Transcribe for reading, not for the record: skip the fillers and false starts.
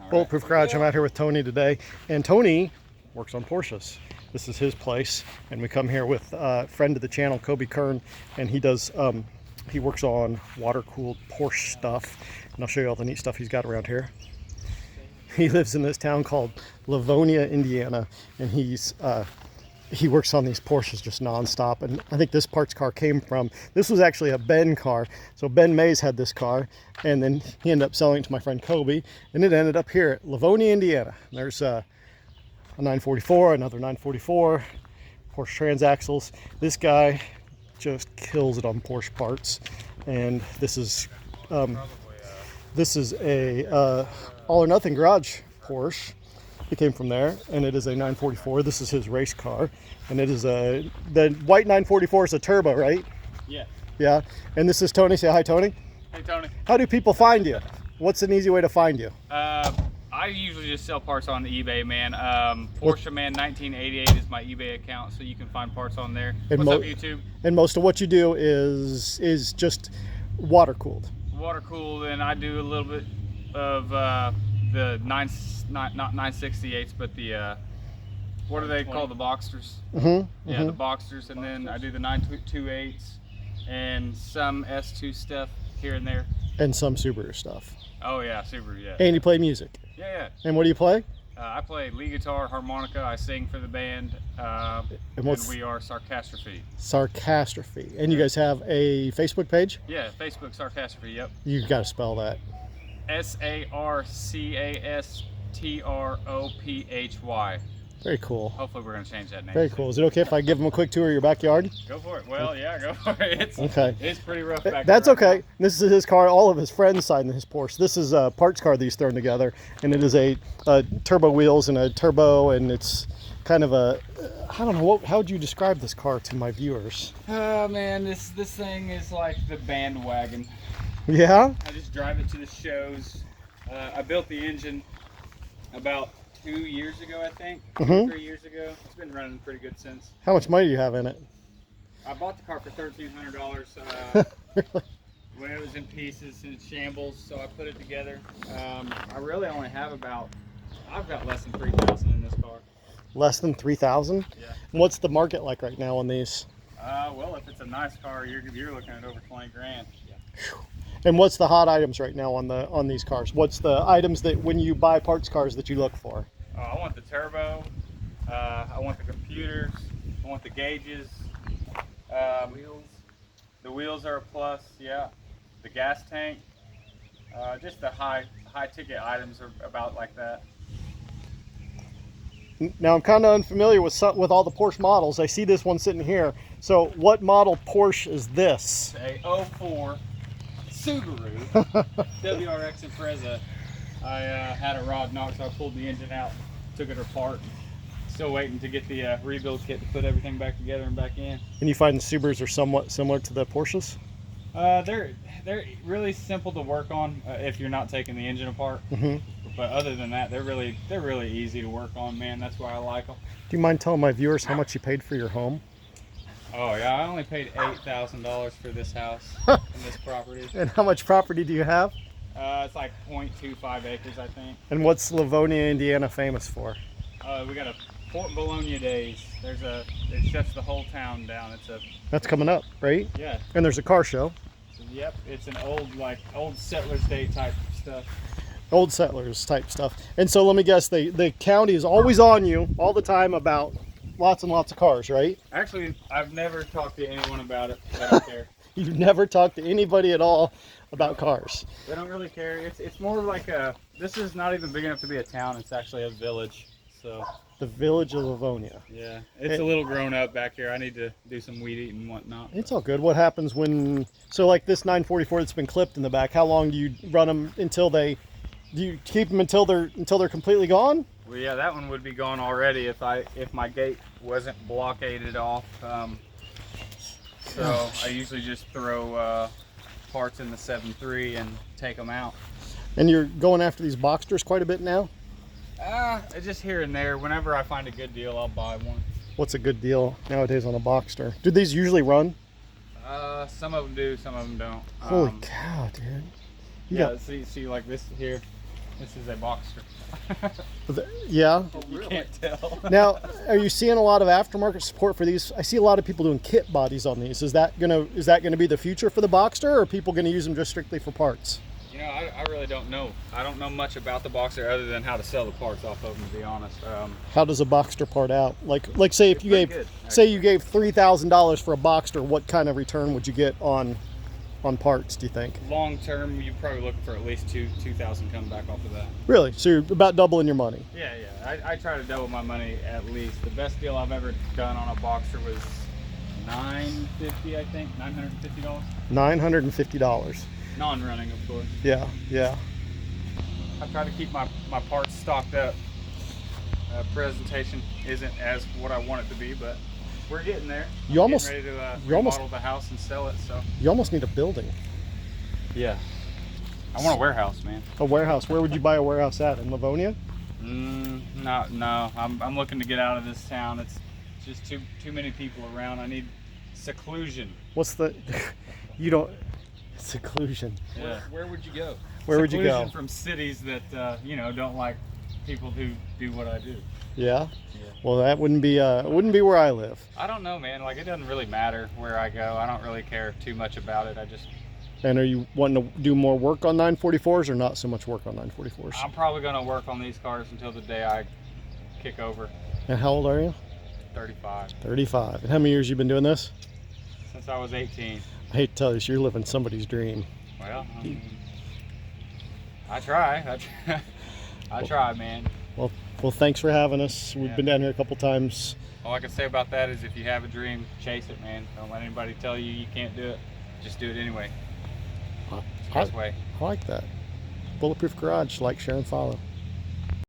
Bulletproof Garage. I'm out here with Tony today, and Tony works on Porsches. This is his place, and we come here with a friend of the channel, Kobe Kern, and he does he works on water-cooled Porsche stuff, and I'll show you all the neat stuff he's got around here. He lives in this town called Lavonia, Indiana, and he works on these Porsches just non-stop. And I think this parts car came from, this was actually a Ben car. So Ben Mays had this car, and then he ended up selling it to my friend Kobe, and it ended up here at Lavonia, Indiana. There's a 944, another 944, Porsche transaxles. This guy just kills it on Porsche parts, and this is a all or nothing garage Porsche. It came from there, and it is a 944. This is his race car, and it is the white 944 is a turbo, right? Yeah. Yeah. And this is Tony. Say hi, Tony. Hey, Tony. How do people find you? What's an easy way to find you? I usually just sell parts on eBay, man. Porsche Man 1988 is my eBay account, so you can find parts on there. And What's up, YouTube? And most of what you do is just water cooled. Water cooled, and I do a little bit of the not 968s, but the what are they called? The Boxsters. Yeah, the Boxsters, and then I do the 928s and some S2 stuff here and there. And some Subaru stuff. Oh yeah, Subaru, yeah. And you play music. Yeah. And what do you play? I play lead guitar, harmonica. I sing for the band, and we are Sarcastrophe. Sarcastrophe. And you guys have a Facebook page? Yeah, Facebook Sarcastrophe. Yep. You got to spell that. SARCASTROPHY. Very cool. Hopefully we're going to change that name. Very cool. Is it okay if I give them a quick tour of your backyard? Go for it. Well, yeah, go for it. Okay. It's pretty rough back there. That's right okay. now. This is his car. All of his friends side in his Porsche. This is a parts car that he's thrown together, and it is a turbo wheels and a turbo, and it's kind of a, I don't know, how would you describe this car to my viewers? Oh man, this thing is like the bandwagon. Yeah? I just drive it to the shows. I built the engine about 2 years ago, I think. 3 years ago. It's been running pretty good since. How much money do you have in it? I bought the car for $1,300 Really? when it was in pieces and shambles, so I put it together. I really only have I've got less than 3,000 in this car. Less than 3,000? Yeah. What's the market like right now on these? Well, if it's a nice car, you're looking at over 20 grand. Yeah. And what's the hot items right now on these cars? What's the items that when you buy parts cars that you look for? I want the turbo. I want the computers. I want the gauges. Wheels. The wheels are a plus. Yeah. The gas tank. Just the high ticket items are about like that. Now I'm kind of unfamiliar with all the Porsche models. I see this one sitting here. So what model Porsche is this? A 04 Subaru WRX Impreza. I had a rod knock, so I pulled the engine out, took it apart. Still waiting to get the rebuild kit to put everything back together and back in. And you find the Subarus are somewhat similar to the Porsches? They're really simple to work on if you're not taking the engine apart. But other than that, they're really easy to work on, man. That's why I like them. Do you mind telling my viewers how much you paid for your home? Oh yeah, I only paid $8,000 for this house and this property. And how much property do you have? It's like 0.25 acres, I think. And what's Lavonia, Indiana famous for? We got a Fort Bologna Days. It shuts the whole town down. That's coming up, right? Yeah. And there's a car show. So, yep, it's an old Settlers Day type stuff. Old settlers type stuff. And so let me guess, the county is always on you all the time about lots and lots of cars, right? Actually, I've never talked to anyone about it. I don't care. You've never talked to anybody at all about cars. They don't really care. It's more like this is not even big enough to be a town. It's actually a village. So the village of Lavonia. Yeah, it's a little grown up back here. I need to do some weed eating and whatnot. It's all good. What happens when, so like this 944 that's been clipped in the back, how long do you run them until do you keep them until they're completely gone? Well, yeah, that one would be gone already if my gate wasn't blockaded off. So I usually just throw parts in the 7.3 and take them out. And you're going after these Boxsters quite a bit now? Just here and there. Whenever I find a good deal, I'll buy one. What's a good deal nowadays on a Boxster? Do these usually run? Some of them do, some of them don't. Holy cow, dude. Yeah, see like this here. This is a Boxster. Yeah. You can't tell. Now, are you seeing a lot of aftermarket support for these? I see a lot of people doing kit bodies on these. Is that gonna be the future for the Boxster, or are people gonna use them just strictly for parts? You know, I really don't know. I don't know much about the Boxster other than how to sell the parts off of them, to be honest. How does a Boxster part out? Like say if you pretty gave good, say you gave $3,000 for a Boxster, what kind of return would you get on parts, do you think? Long term, you're probably looking for at least 2,000 coming back off of that. Really? So you're about doubling your money? Yeah. I try to double my money at least. The best deal I've ever done on a Boxster was $950, I think, $950. $950. Non-running, of course. Yeah. I try to keep my parts stocked up. Presentation isn't as what I want it to be, but we're getting there. You almost ready to you almost remodel the house and sell it. So you almost need a building. yeah, I want a warehouse, man. A warehouse. Where would you buy a warehouse at? In Lavonia? No. I'm looking to get out of this town. It's just too many people around. I need seclusion. What's the? You don't. Seclusion. Yeah. Where would you go? Where would you go? Seclusion from cities that don't like people who do what I do. Yeah. Well, that wouldn't be where I live. I don't know, man. Like, it doesn't really matter where I go. I don't really care too much about it. And are you wanting to do more work on 944s or not so much work on 944s? I'm probably going to work on these cars until the day I kick over. And how old are you? 35. 35. And how many years you been doing this? Since I was 18. I hate to tell you, you're living somebody's dream. Well, I try. I try, man. Well, thanks for having us. We've been down here a couple times. All I can say about that is if you have a dream, chase it, man. Don't let anybody tell you you can't do it. Just do it anyway. It's the best way. I like that. Bulletproof Garage. Like, share, and follow.